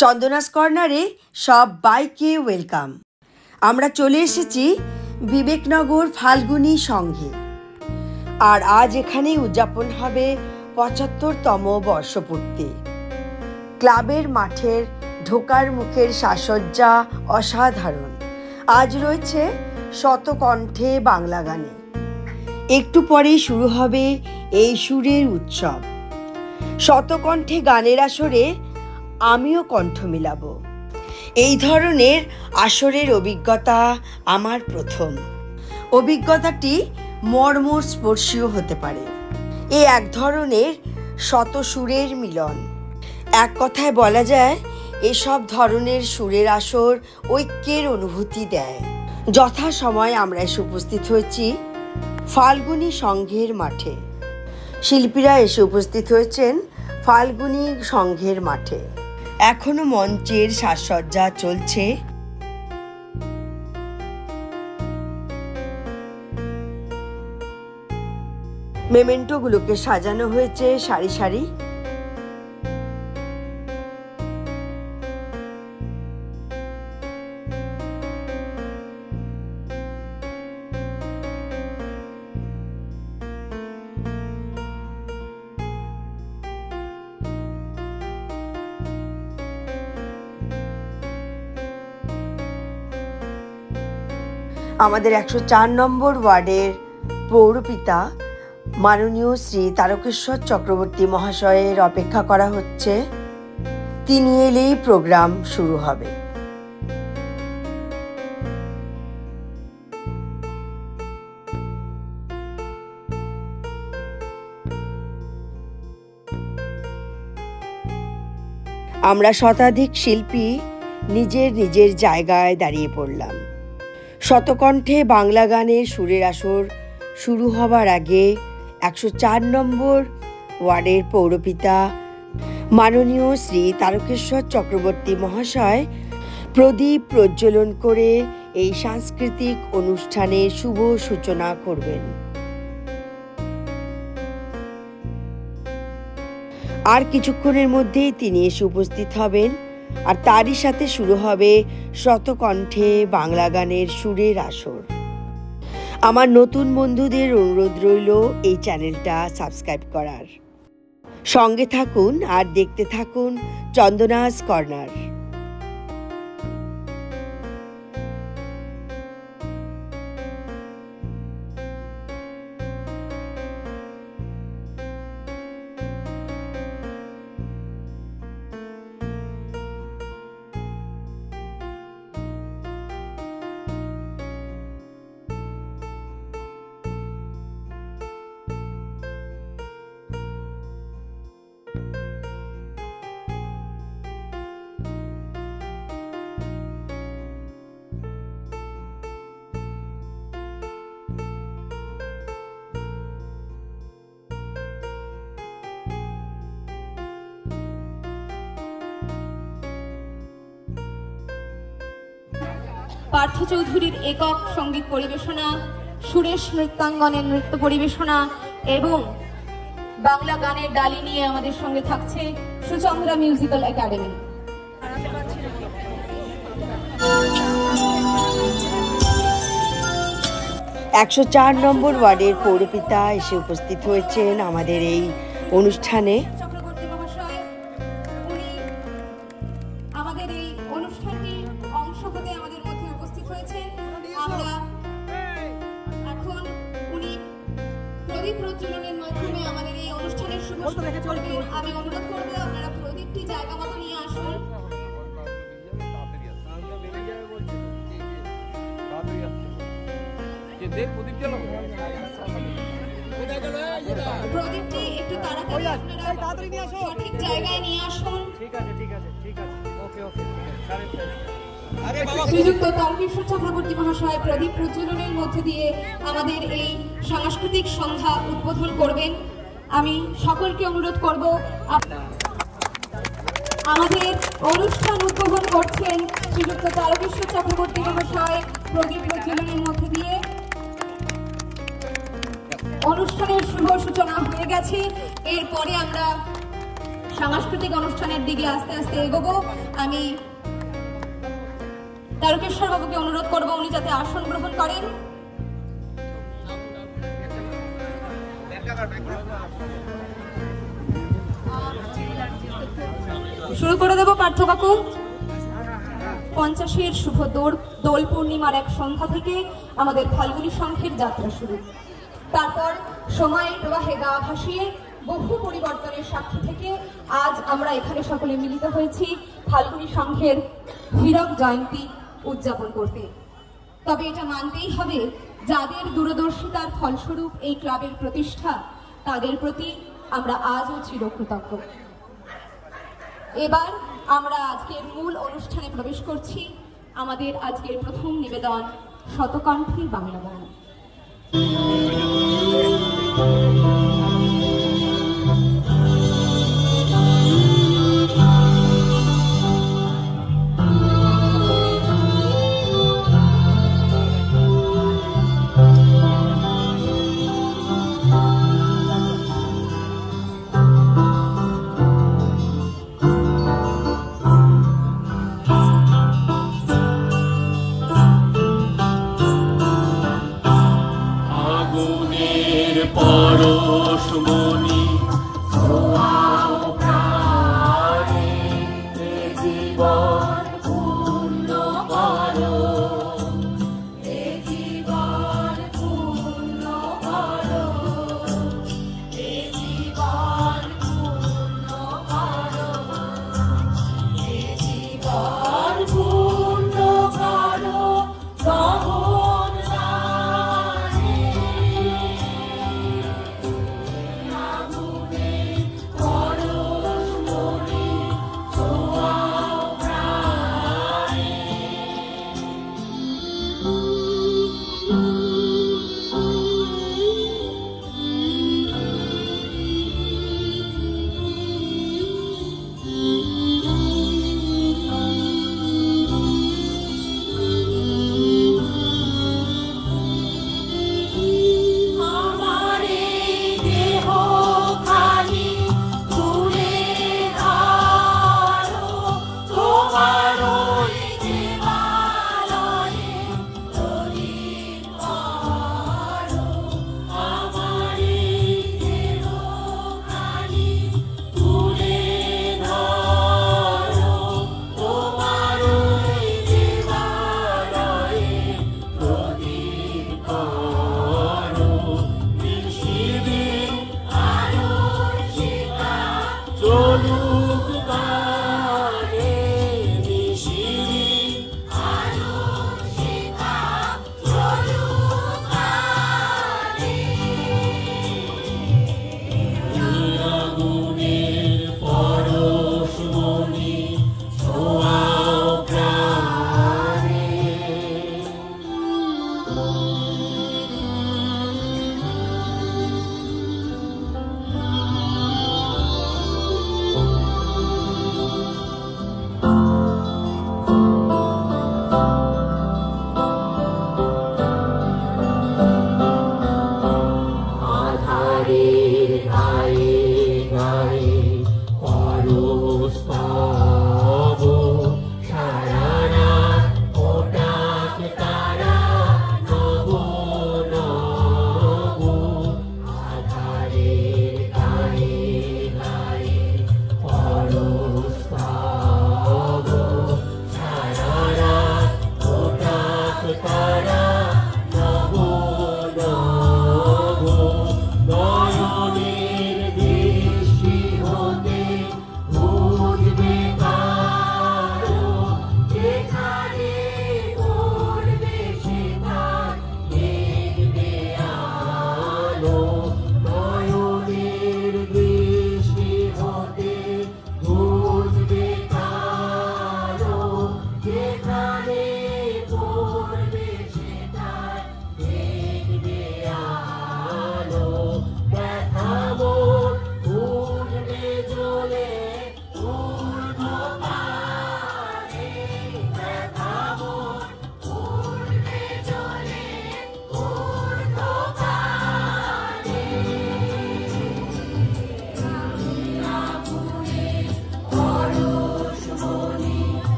চন্দনাস কর্নারে সবাইকে ওয়েলকাম। আমরা চলে এসেছি বিবেকনগর ফাল্গুনী সংঘে, আর আজ এখানে উদযাপন হবে ৭৫তম বর্ষপূর্তি। ক্লাবের মাঠের ঢোকার মুখের সাজসজ্জা অসাধারণ। আজ রয়েছে শতকণ্ঠে বাংলা গানে। একটু পরেই শুরু হবে এই সুরের উৎসব। শতকণ্ঠে গানের আসরে আমিও কণ্ঠ মিলাব। এই ধরনের আসরের অভিজ্ঞতা আমার প্রথম। অভিজ্ঞতাটি মর্মস্পর্শীয় হতে পারে। এ এক ধরনের শত সুরের মিলন। এক কথায় বলা যায়, এসব ধরনের সুরের আসর ঐক্যের অনুভূতি দেয়। যথাসময়ে আমরা এসে উপস্থিত হয়েছি ফাল্গুনী সংঘের মাঠে। শিল্পীরা এসে উপস্থিত হয়েছেন ফাল্গুনী সংঘের মাঠে। এখনো মঞ্চের সাজসজ্জা চলছে। মেমেন্টোগুলোকে সাজানো হয়েছে সারি সারি। আমাদের ১০৪ নম্বর ওয়ার্ডের পৌরপিতা মাননীয় শ্রী তারকেশ্বর চক্রবর্তী মহাশয়ের অপেক্ষা করা হচ্ছে। তিনি এলেই প্রোগ্রাম শুরু হবে। আমরা শতাধিক শিল্পী নিজের নিজের জায়গায় দাঁড়িয়ে পড়লাম। শতকণ্ঠে বাংলা গানের সুরের আসর শুরু হবার আগে ১০৪ নম্বর ওয়ার্ডের পৌরপিতা মাননীয় শ্রী তারকেশ্বর চক্রবর্তী মহাশয় প্রদীপ প্রজ্বলন করে এই সাংস্কৃতিক অনুষ্ঠানের শুভ সূচনা করবেন। আর কিছুক্ষণের মধ্যেই তিনি এসে উপস্থিত হবেন, আর তারই সাথে শুরু হবে শতকণ্ঠে বাংলা গানের সুরের আসর। আমার নতুন বন্ধুদের অনুরোধ রইল এই চ্যানেলটা সাবস্ক্রাইব করার। সঙ্গে থাকুন আর দেখতে থাকুন চন্দনাস কর্নার। পার্থ চৌধুরীর একক সঙ্গীত পরিবেশনা, সুরেশ নৃত্যাঙ্গনের নৃত্য পরিবেশনা এবং বাংলা গানের ডালি নিয়ে আমাদের সঙ্গে থাকছে সুচন্দ্রা মিউজিক্যাল একাডেমি। #১০৪ নম্বর ওয়ার্ডের পৌরপিতা এসে উপস্থিত হয়েছেন আমাদের এই অনুষ্ঠানে। চক্রবর্তী মহাশয়, উনি আমাদের এই অনুষ্ঠানটির অংশ হতে আমাদের মধ্যে উপস্থিত হয়েছেন। আমরা এখন উনি প্রদীপ প্রজ্বলনের মাধ্যমে আমাদের এই অনুষ্ঠানের শুভ সূচনা করবেন। আমি অনুরোধ করবো আপনারা প্রদীপটি জায়গা মতো নিয়ে আসুন। প্রদীপটি একটু তাড়াতাড়ি আপনারা সঠিক জায়গায় নিয়ে আসুন। ঠিক আছে। ওকে। শ্রীযুক্ত তারকেশ্বর চক্রবর্তী মহাশয় প্রদীপ প্রজ্বলনের মধ্যে দিয়ে আমাদের এই সাংস্কৃতিক সন্ধ্যা উদ্বোধন করবেন। আমি সকলকে অনুরোধ করব, আমাদের অনুষ্ঠান উদ্বোধন করছেন শ্রীযুক্ত তারকেশ্বর চক্রবর্তী মহাশয় প্রদীপ প্রজ্বলনের মধ্যে দিয়ে। অনুষ্ঠানের শুভ সূচনা হয়ে গেছে। এরপরে আমরা সাংস্কৃতিক অনুষ্ঠানের দিকে আস্তে আস্তে এগোবো। আমি তারকেশ্বর বাবুকে অনুরোধ করবো উনি যাতে আসন গ্রহণ করেন। শুরু করে দেব পার্থ কাকু। 50-এর শুভ দোল পূর্ণিমার এক সন্ধ্যা থেকে আমাদের ফাল্গুনী সংঘের যাত্রা শুরু। তারপর সময়ের প্রবাহে গা ভাসিয়ে বহু পরিবর্তনের সাক্ষী থেকে আজ আমরা এখানে সকলে মিলিত হয়েছি ফাল্গুনী সংঘের হীরক জয়ন্তী উদযাপন করতে। তবে এটা মানতেই হবে, যাদের দূরদর্শিতার ফলস্বরূপ এই ক্লাবের প্রতিষ্ঠা, তাদের প্রতি আমরা আজও চিরকৃতজ্ঞ। এবার আমরা আজকের মূল অনুষ্ঠানে প্রবেশ করছি। আমাদের আজকের প্রথম নিবেদন শতকণ্ঠী বাংলা গান। পর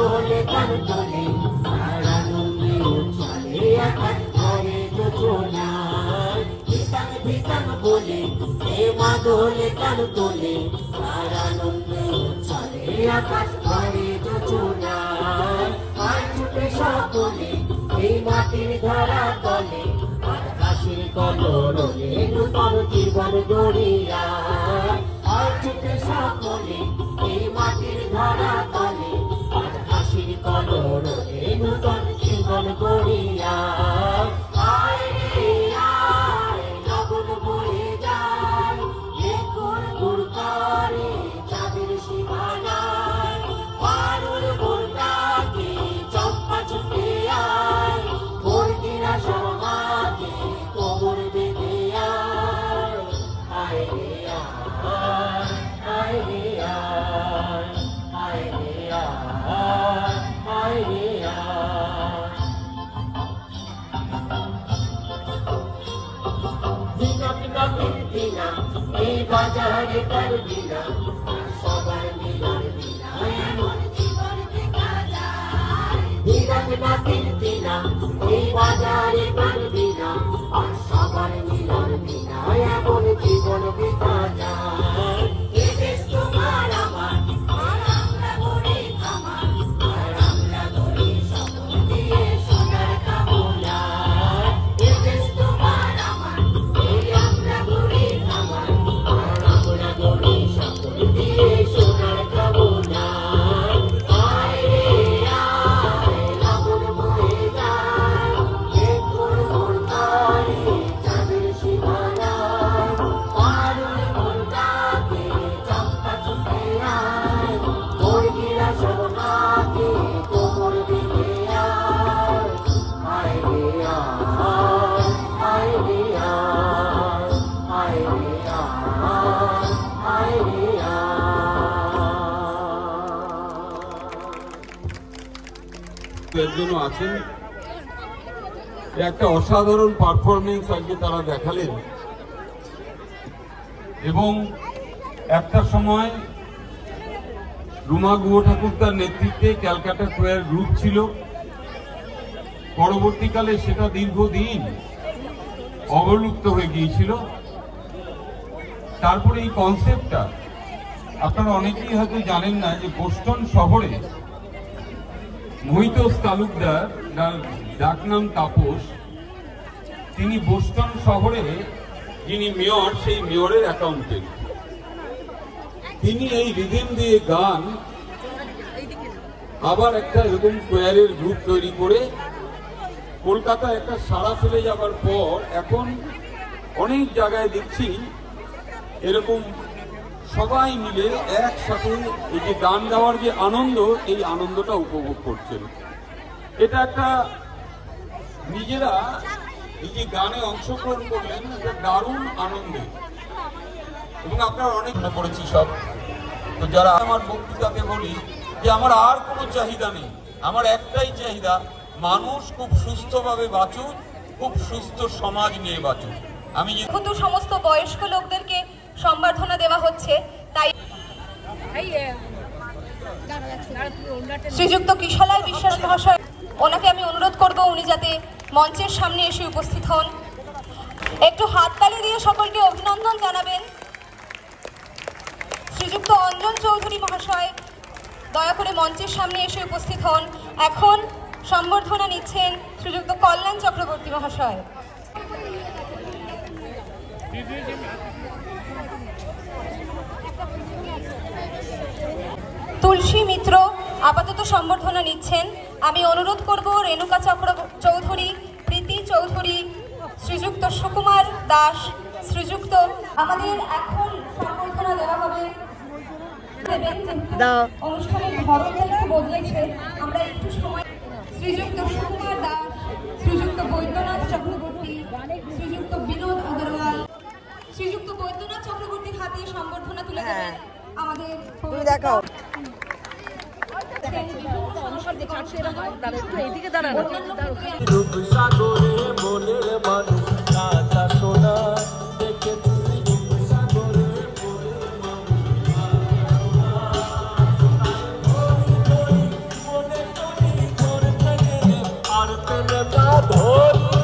দোলে গান তোলে আর আনন্দে চলে আকাশ করে যোজনায় ধিতাং ধিতাং বলে এ মা দোলে গান তোলে আর আনন্দে চলে আকাশ করে যোজনায় আর ছুটে সকলে এই মাটির ধরা তলে আর হাসির কলরলে নূতন জীবন গড়িয়া আর ছুটে সকলে এই মাটির ধরা তলে আর হাসির কলরলে নূতন জীবন গড়িয়া আয় রে আয় লগন বয়ে যায় একুর গুড়কারে চাঁদের সীমানায় পারুল গুড়টাকে চম্পা ছুটে আয় ভোরগিরা সমাকে কোমর বেঁধে আয় রে আয় আয় রে আয় আয় রে আয় আয় রে আয় দিনা দিনা দিনা এই বাজারে করবি না সবার মিলন দিনা এমন জীবন দেখা যায় দিনা দিনা দিনা এই বাজারে করবি না আর সবার মিলন দিনা এমন জীবন দেখা যায় এ দেশ তোমার আমার আর আমরা গড়ে খামার আর আমরা গড়ে সকল দিয়ে সোনার কামনা এ দেশ তোমার আমার এই আমরা গড়ে খামার আর আমরা গড়ে সকল দিয়ে সোনার কামনা আয় রে আয় লগন বয়ে যায় একুর গুড়কারে চাঁদের সীমানায় পারুল গুড়টাকে চম্পা ছুটে আয় ভোরগিরা সমাকে কোমর বেঁধে আয় রে আয় আয় রে আয় আয় রে আয় আয় রে একজনও আছেন একটা অসাধারণ পারফরমেন্স আজকে তারা দেখালেন এবং একটা সময় রুমা গুহ ঠাকুর তার নেতৃত্বে ক্যালকাটা কোয়ার গ্রুপ ছিল পরবর্তীকালে সেটা দীর্ঘদিন অবলুপ্ত হয়ে গিয়েছিল তারপরে এই কনসেপ্টটা আপনারা অনেকেই হয়তো জানেন না যে বোস্টন শহরে মহিতোষ তালুকদার ডাকনাম তাপস তিনি বোস্টন শহরে যিনি মেয়র সেই মেয়রের অ্যাকাউন্টেন্ট তিনি এই রিদিম দিয়ে গান আবার একটা এরকম কোয়ারের গ্রুপ তৈরি করে কলকাতা একটা সাড়া ফেলে যাবার পর এখন অনেক জায়গায় দেখছি এরকম সবাই মিলে একসাথে এই যে গান গাওয়ার যে আনন্দ এই আনন্দটা উপভোগ করছেন এটা একটা নিজেরা এই যে গানে অংশগ্রহণ করলেন এটা দারুণ আনন্দে এবং আপনারা অনেক করেছি সব তো যারা আমার বক্তৃতাতে বলি যে আমার আর কোনো চাহিদা নেই আমার একটাই চাহিদা মানুষ খুব সুস্থভাবে বাঁচুক খুব সুস্থ সমাজ নিয়ে বাঁচুক আমি যেহেতু সমস্ত বয়স্ক লোকদেরকে সম্বর্ধনা দেওয়া হচ্ছে তাই শ্রীযুক্ত কিশোরলাল বিশ্বাস মহাশয় ওনাকে আমি অনুরোধ করব উনি যাতে মঞ্চের সামনে এসে উপস্থিত হন একটু হাততালি দিয়ে সকলকে অভিনন্দন জানাবেন শ্রীযুক্ত অঞ্জন চৌধুরী মহাশয় দয়া করে মঞ্চের সামনে এসে উপস্থিত হন এখন সম্বর্ধনা নিচ্ছেন শ্রীযুক্ত কল্যাণ চক্রবর্তী মহাশয় তুলসী মিত্র আপাতত সম্বর্ধনা নিচ্ছেন আমি অনুরোধ করব রেণুকা চৌধুরী প্রীতি চৌধুরী শ্রীযুক্ত সুকুমার দাস শ্রীযুক্ত আমাদের এখন সম্বর্ধনা দেওয়া হবে অনুষ্ঠানের ধরনটা একটু বদলেছে আমরা একটু সময় শ্রীযুক্ত সুকুমার দাস শ্রীযুক্ত বৈদ্যনাথ চক্রবর্তী শ্রীযুক্ত বিনোদ আগরওয়াল শ্রীযুক্ত বৈদ্যনাথ চক্রবর্তীর হাতে সম্বর্ধনা তুলে দেবেন আমাদের দেখাও এইদিকে দাঁড়ানো সাগরে মনের মানুষ কাঁচা সোনা দেখে সাগরে মনের ধরে না ধরি